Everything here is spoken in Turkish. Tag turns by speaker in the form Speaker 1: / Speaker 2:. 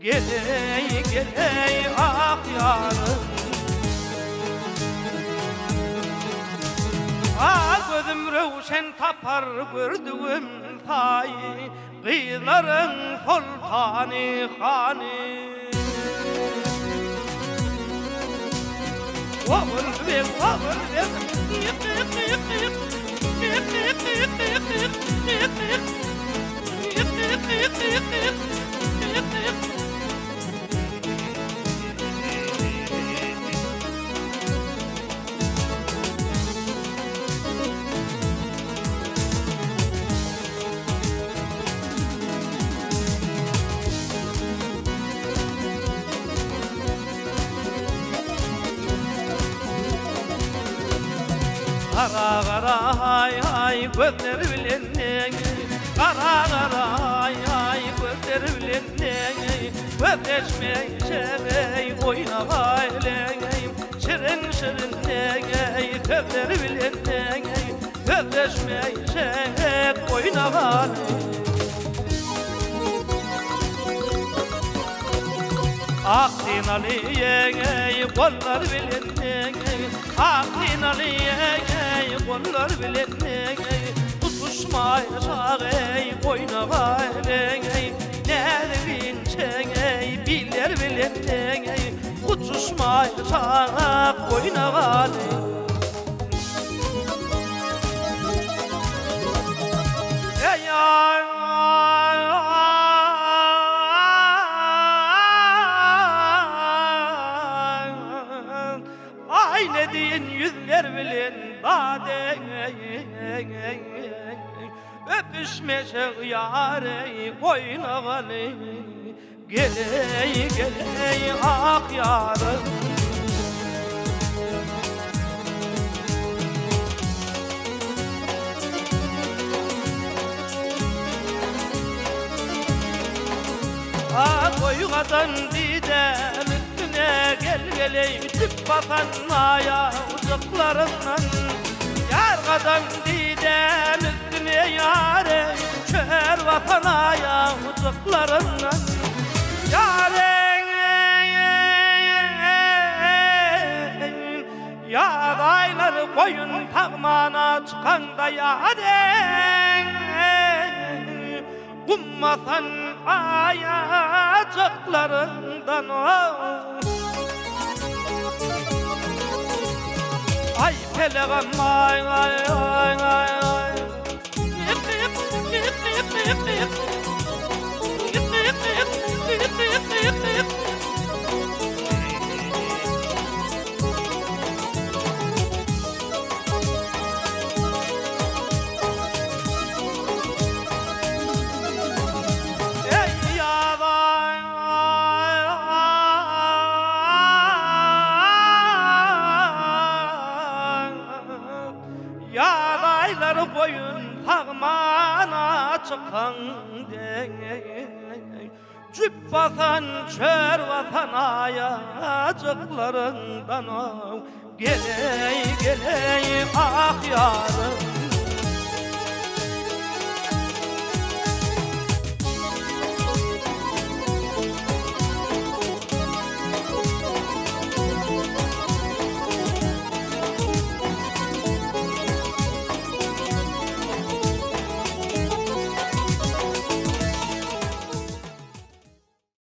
Speaker 1: Geley geley ah yarım, ah gözüm rövşen tapar gördüğüm tayı, kıyıların sultanı hanı. Oğul ver, oğul ver, yık yık yık yık, yık yık yık yık yık, yık yık yık yık yık yık yık. Kara kara hay hay gözler bilenle, kara kara hay hay gözler bilenle, öpeşmey şebey oyna gayley, şirin şirin ney gözler bilenle, öpeşmey şebey oyna gayley. Aklın aliye kollar bilenle, aklın aliye kollar bilenle, tutuşmaya şağey oyna gayley, nervin çengey biller bilenle, tutuşmaya şağey oyna gayley. Ey ay aylediğin yüzler bilen bade, öpüşmeşek yâre oyna galey, geley geley ah yarım. Ah koygadan didem üstüne gel geley, tüp bakan ayağıcıklarından, yargadan didem üstüne yâre, çöğer vatan ayağıcıklarından, yâren yağdaylar koyun tağmana çıkanda yâren, ummasan ayacıklarından ay pelegan ay ay ay ay ay yık yık yık yık yık yık yık yık yık yık yık yık. Yağdaylar boyun tağmana çıkan dey, cüp basan çör vatan ayacıklarından, geley geley ah yarım.